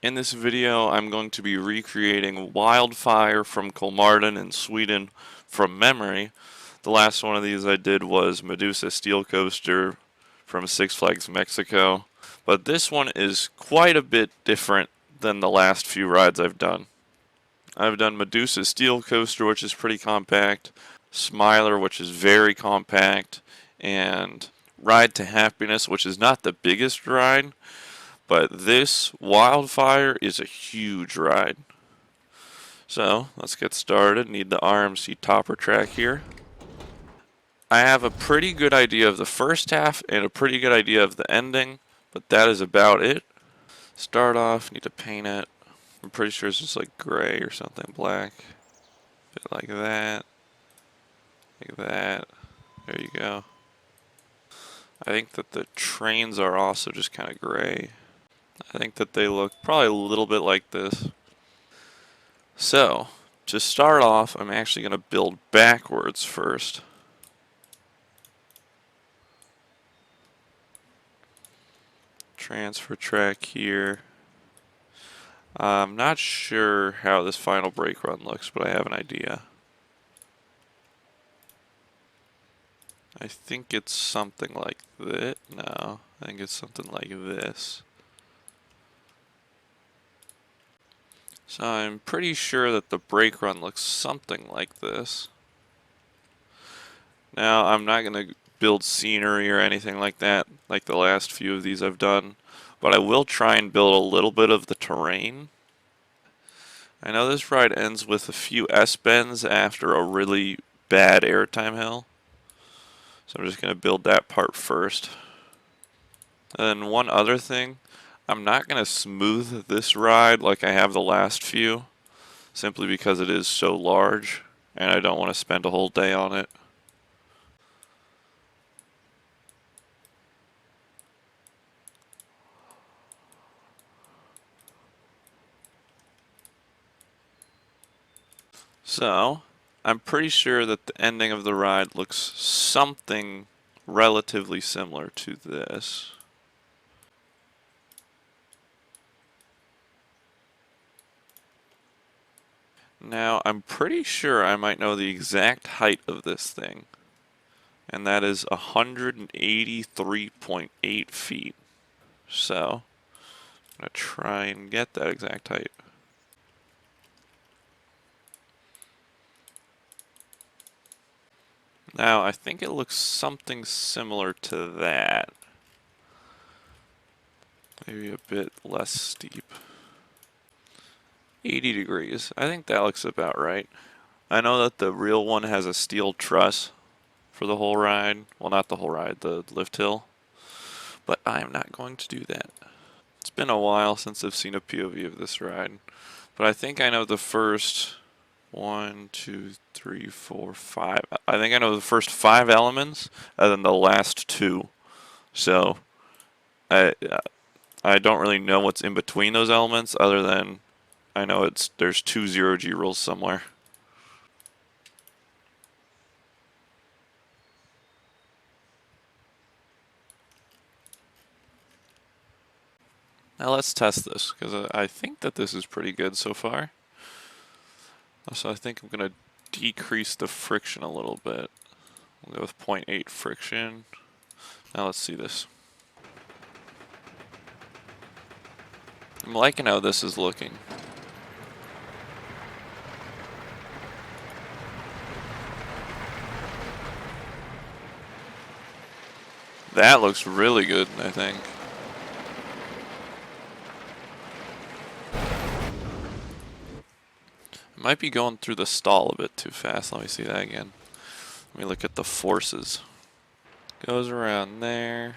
In this video, I'm going to be recreating Wildfire from Kolmården in Sweden from memory. The last one of these I did was Medusa Steel Coaster from Six Flags Mexico, but this one is quite a bit different than the last few rides I've done. I've done Medusa Steel Coaster, which is pretty compact, Smiler, which is very compact, and Ride to Happiness, which is not the biggest ride, but this Wildfire is a huge ride. So let's get started. Need the RMC topper track here. I have a pretty good idea of the first half and a pretty good idea of the ending, but that is about it. Start off, need to paint it. I'm pretty sure it's just like gray or something, black. Bit like that. Like that. There you go. I think that the trains are also just kind of gray. I think that they look probably a little bit like this. So, to start off, I'm actually going to build backwards first. Transfer track here. I'm not sure how this final brake run looks, but I have an idea. I think it's something like this. No, I think it's something like this. So I'm pretty sure that the brake run looks something like this. Now, I'm not going to build scenery or anything like that, like the last few of these I've done, but I will try and build a little bit of the terrain. I know this ride ends with a few S-bends after a really bad airtime hill, so I'm just going to build that part first. And then one other thing, I'm not going to smooth this ride like I have the last few, simply because it is so large, and I don't want to spend a whole day on it. So, I'm pretty sure that the ending of the ride looks something relatively similar to this. Now, I'm pretty sure I might know the exact height of this thing, and that is 183.8 feet. So, I'm going to try and get that exact height. Now, I think it looks something similar to that. Maybe a bit less steep. 80 degrees. I think that looks about right. I know that the real one has a steel truss for the whole ride. Well, not the whole ride, the lift hill. But I'm not going to do that. It's been a while since I've seen a POV of this ride. But I think I know the first 1, 2, 3, 4, 5. I think I know the first 5 elements and then the last 2. So I don't really know what's in between those elements other than I know there's 2 0G rules somewhere. Now let's test this, because I think that this is pretty good so far. So I think I'm going to decrease the friction a little bit. We'll go with 0.8 friction. Now let's see this. I'm liking how this is looking. That looks really good, I think. I might be going through the stall a bit too fast. Let me see that again. Let me look at the forces. Goes around there.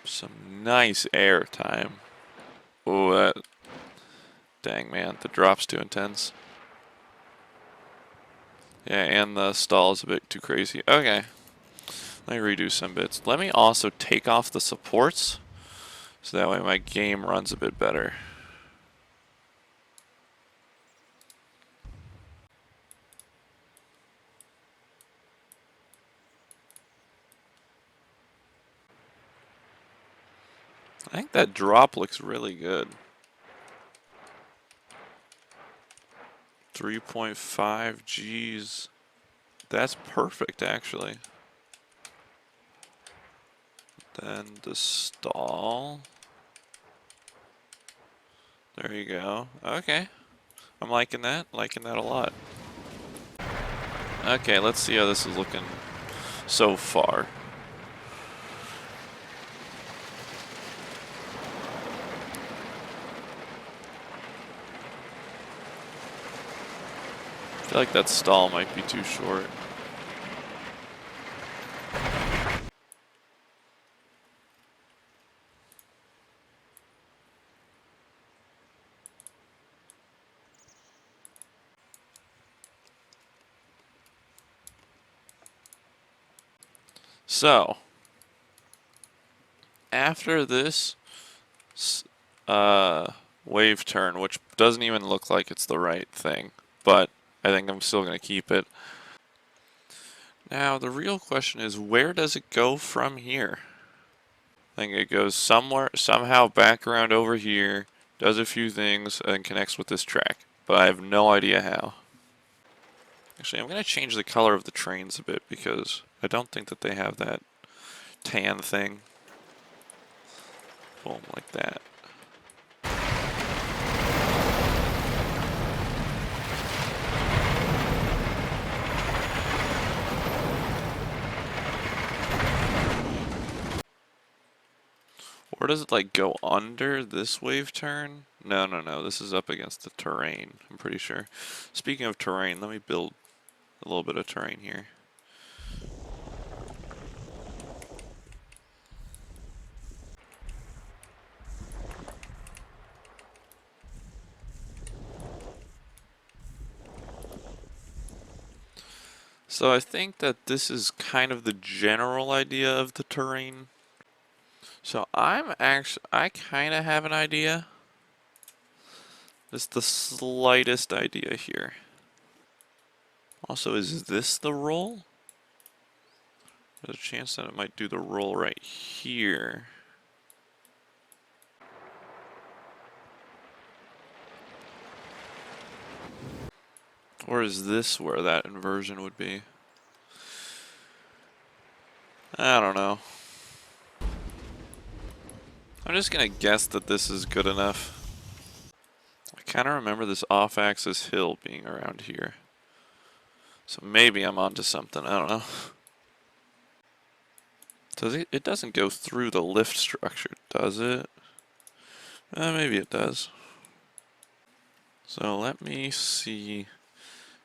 Some nice air time. Oh, that. Dang, man. The drop's too intense. Yeah, and the stall is a bit too crazy. Okay. Let me redo some bits. Let me also take off the supports, so that way my game runs a bit better. I think that drop looks really good. 3.5 Gs. That's perfect, actually. Then the stall. There you go. Okay. I'm liking that. Liking that a lot. Okay, let's see how this is looking so far. I feel like that stall might be too short. So, after this wave turn, which doesn't even look like it's the right thing, but I think I'm still going to keep it. Now, the real question is, where does it go from here? I think it goes somewhere, somehow back around over here, does a few things, and connects with this track. But I have no idea how. Actually, I'm going to change the color of the trains a bit because I don't think that they have that tan thing. Boom, like that. Or does it like go under this wave turn? No, no, no. This is up against the terrain, I'm pretty sure. Speaking of terrain, let me build a little bit of terrain here. So I think that this is kind of the general idea of the terrain. So I kind of have an idea. Just the slightest idea here. Also, is this the roll? There's a chance that it might do the roll right here. Or is this where that inversion would be? I don't know. I'm just gonna guess that this is good enough. I kind of remember this off-axis hill being around here. So maybe I'm onto something, I don't know. Does it? It doesn't go through the lift structure, does it? Maybe it does. So let me see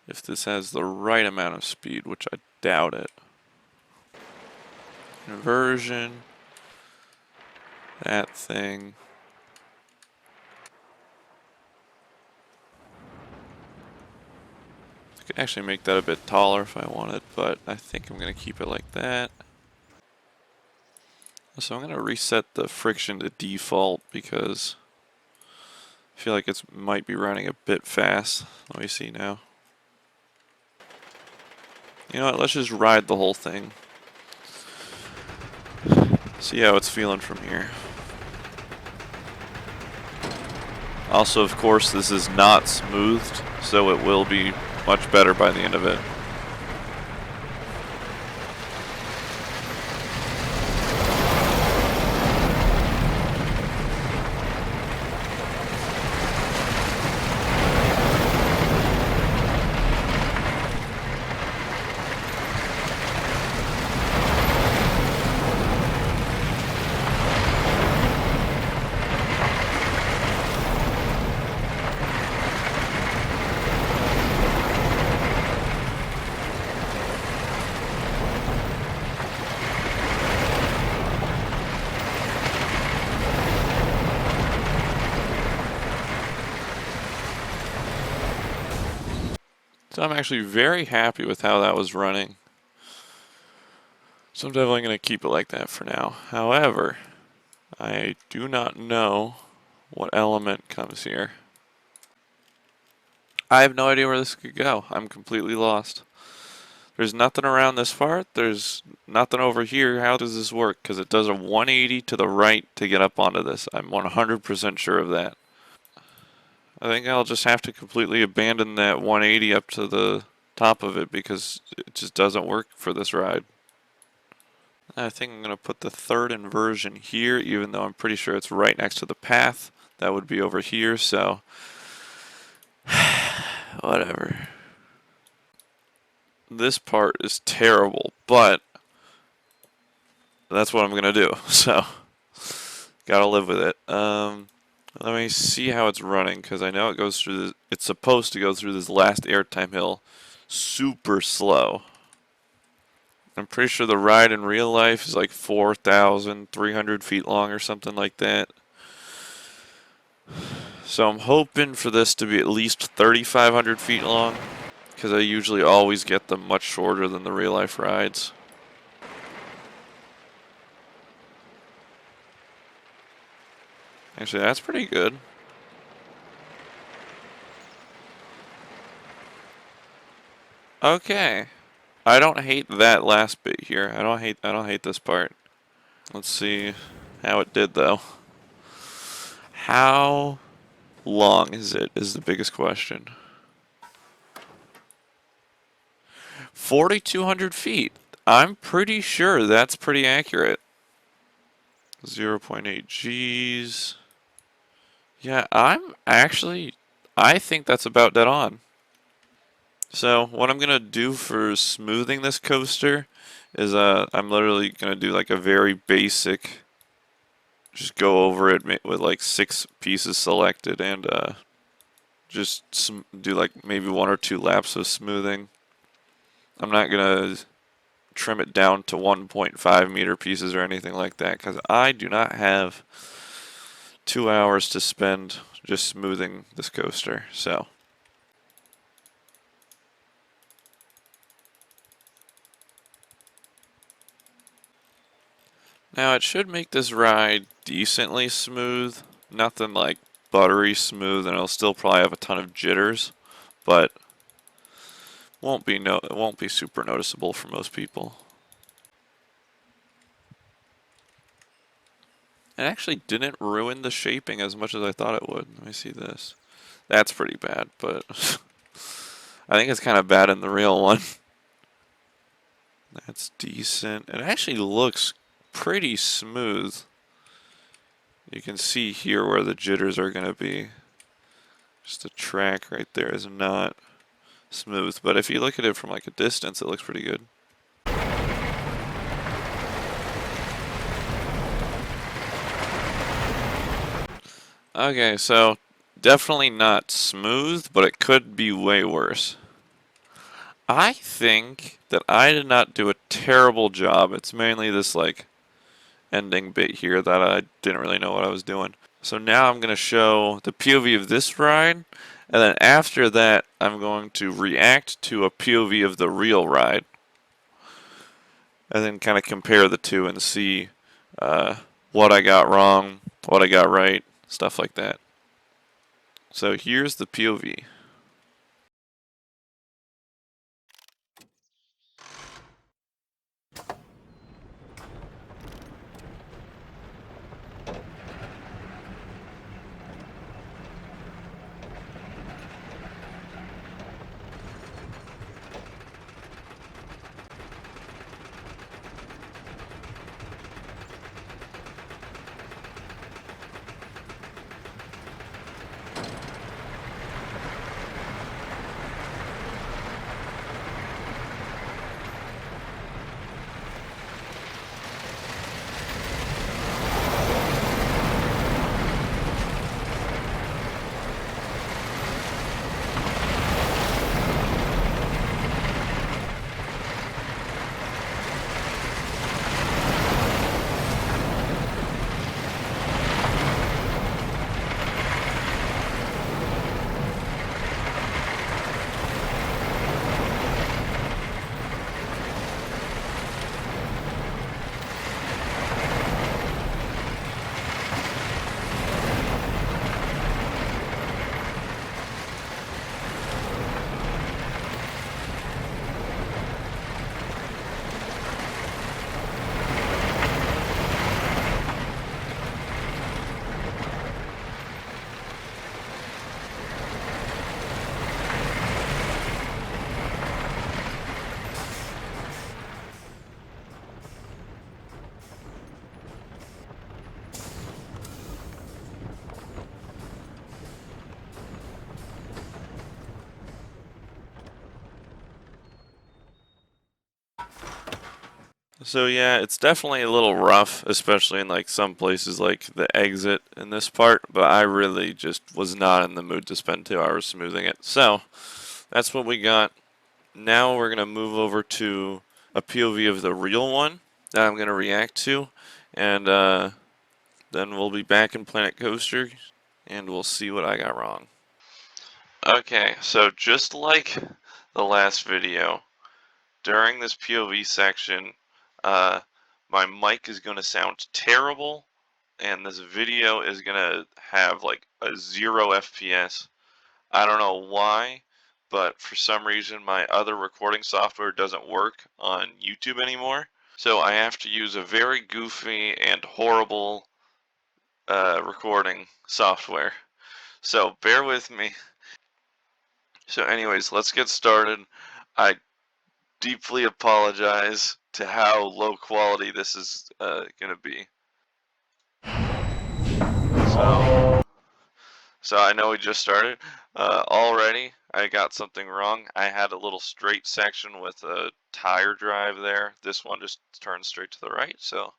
if this has the right amount of speed, which I doubt it. Inversion. That thing. I could actually make that a bit taller if I wanted, but I think I'm going to keep it like that. So I'm going to reset the friction to default because I feel like it might be running a bit fast. Let me see now. You know what, let's just ride the whole thing. See how it's feeling from here. Also, of course, this is not smoothed, so it will be much better by the end of it. So I'm actually very happy with how that was running. So I'm definitely going to keep it like that for now. However, I do not know what element comes here. I have no idea where this could go. I'm completely lost. There's nothing around this part. There's nothing over here. How does this work? Because it does a 180 to the right to get up onto this. I'm 100% sure of that. I think I'll just have to completely abandon that 180 up to the top of it because it just doesn't work for this ride. I think I'm going to put the third inversion here, even though I'm pretty sure it's right next to the path. That would be over here, so whatever. This part is terrible, but that's what I'm going to do, so gotta live with it. Let me see how it's running, because I know it goes through this, it's supposed to go through this last airtime hill super slow. I'm pretty sure the ride in real life is like 4,300 feet long or something like that. So I'm hoping for this to be at least 3,500 feet long, because I usually always get them much shorter than the real life rides. Actually, that's pretty good. Okay. I don't hate that last bit here. I don't hate this part. Let's see how it did though. How long is it is the biggest question. 4,200 feet. I'm pretty sure that's pretty accurate. 0.8 Gs. Yeah, I think that's about dead on. So what I'm gonna do for smoothing this coaster is I'm literally gonna do like a very basic, just go over it with like 6 pieces selected and just do like maybe 1 or 2 laps of smoothing. I'm not gonna trim it down to 1.5 meter pieces or anything like that because I do not have 2 hours to spend just smoothing this coaster. So now it should make this ride decently smooth, nothing like buttery smooth, and it'll still probably have a ton of jitters, but it won't be super noticeable for most people. It actually didn't ruin the shaping as much as I thought it would. Let me see this. That's pretty bad, but I think it's kind of bad in the real one. That's decent. It actually looks pretty smooth. You can see here where the jitters are going to be. Just the track right there is not smooth, but if you look at it from like a distance, it looks pretty good. Okay, so definitely not smooth, but it could be way worse. I think that I did not do a terrible job. It's mainly this like ending bit here that I didn't really know what I was doing. So now I'm going to show the POV of this ride, and then after that I'm going to react to a POV of the real ride. And then kind of compare the two and see what I got wrong, what I got right, stuff like that. So here's the POV. So yeah, it's definitely a little rough, especially in like some places like the exit in this part, but I really just was not in the mood to spend 2 hours smoothing it. So that's what we got. Now we're gonna move over to a POV of the real one that I'm gonna react to, and then we'll be back in Planet Coaster, and we'll see what I got wrong. Okay, so just like the last video, during this POV section, uh, my mic is going to sound terrible, and this video is going to have like a 0 FPS. I don't know why, but for some reason my other recording software doesn't work on YouTube anymore. So I have to use a very goofy and horrible recording software. So bear with me. So anyways, let's get started. I deeply apologize to how low quality this is going to be. So I know we just started. Already, I got something wrong. I had a little straight section with a tire drive there. This one just turns straight to the right, so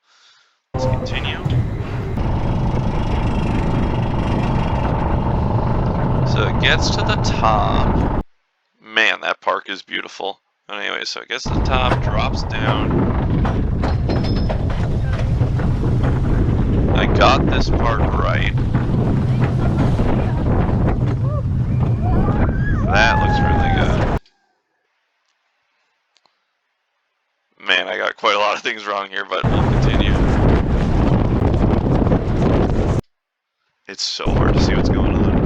let's continue. So it gets to the top. Man, that park is beautiful. Anyway, so it gets to the top, drops down. I got this part right. That looks really good. Man, I got quite a lot of things wrong here, but we'll continue. It's so hard to see what's going on.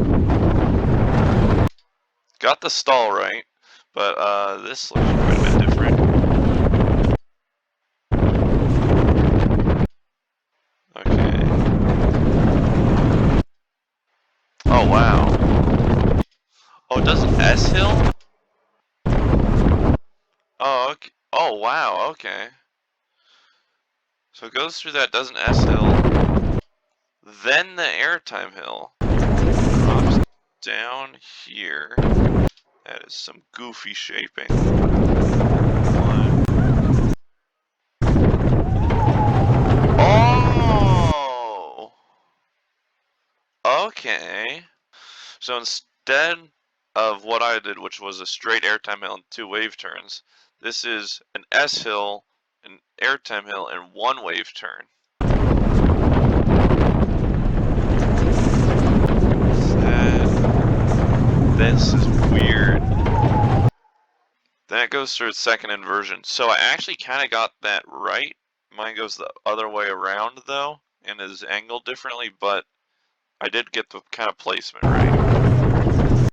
Got the stall right, but this looks quite a bit different. Okay. Oh, wow. Oh, it does an S hill? Oh, okay. Oh, wow, okay. So it goes through that, does an S hill, then the airtime hill. Drops down here. That is some goofy shaping. Oh! Okay. So instead of what I did, which was a straight airtime hill and 2 wave turns, this is an S hill, an airtime hill, and 1 wave turn. This is weird. Then it goes through its second inversion. So I actually kind of got that right. Mine goes the other way around though, and is angled differently, but I did get the kind of placement right.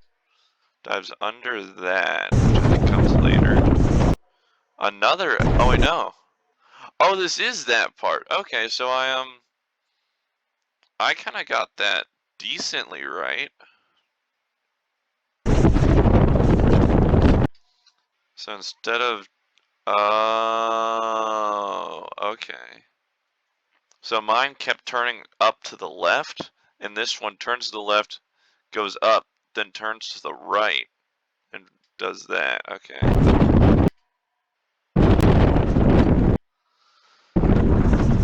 Dives under that, which I think comes later. Another, oh wait, no. Oh, this is that part. Okay, so I kind of got that decently right. So instead of, oh, okay. So mine kept turning up to the left, and this one turns to the left, goes up, then turns to the right, and does that. Okay.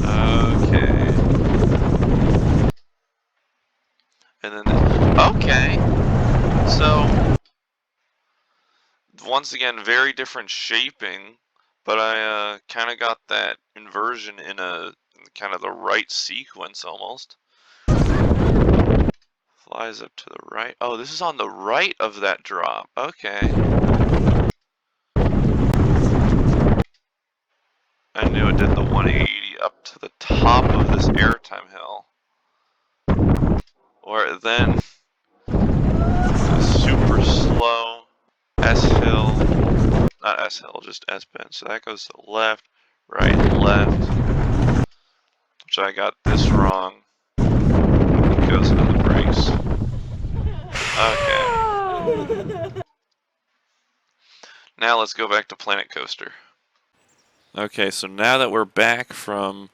Okay. And then, okay. So, once again, very different shaping, but I kind of got that inversion in a kind of the right sequence almost. Flies up to the right. Oh, this is on the right of that drop. Okay. I knew it did the 180 up to the top of this airtime hill. Or then a super slow S hill. Not S hill, just S bend. So that goes to the left, right, left. Which I got this wrong. It goes into the brakes. Okay. Now let's go back to Planet Coaster. Okay, so now that we're back from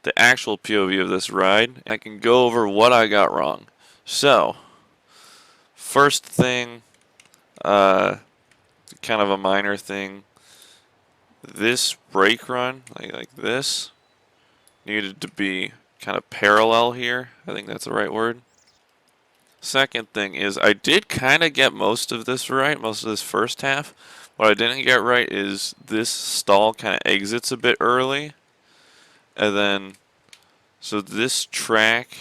the actual POV of this ride, I can go over what I got wrong. So, first thing, kind of a minor thing, this brake run, like this, needed to be kind of parallel here. I think that's the right word. Second thing is I did kind of get most of this right, most of this first half. What I didn't get right is this stall kind of exits a bit early. And then, so this track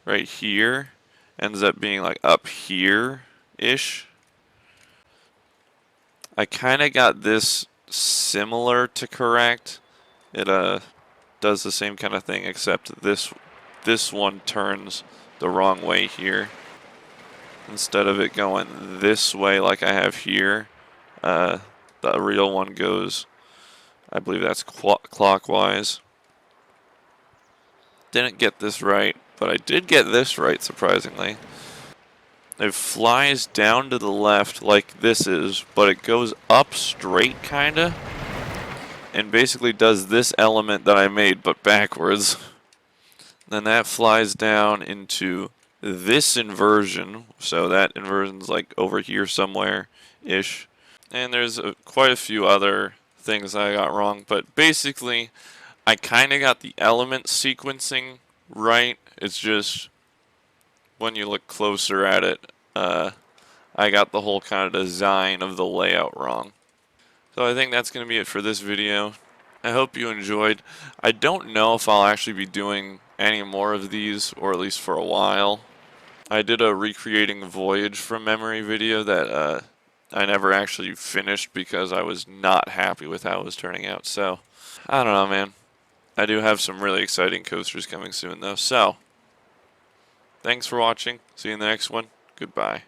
right here ends up being like up here-ish. I kind of got this similar to correct. It does the same kind of thing, except this one turns the wrong way here. Instead of it going this way like I have here, the real one goes, I believe that's clockwise. Didn't get this right, but I did get this right, surprisingly. It flies down to the left like this is, but it goes up straight, kinda, and basically does this element that I made, but backwards. Then that flies down into this inversion, so that inversion's like over here somewhere-ish. And there's quite a few other things I got wrong, but basically I kind of got the element sequencing right. It's just when you look closer at it, I got the whole kind of design of the layout wrong. So I think that's going to be it for this video. I hope you enjoyed. I don't know if I'll actually be doing any more of these, or at least for a while. I did a recreating Voyage from memory video that I never actually finished because I was not happy with how it was turning out. So, I don't know, man. I do have some really exciting coasters coming soon, though. So, thanks for watching. See you in the next one. Goodbye.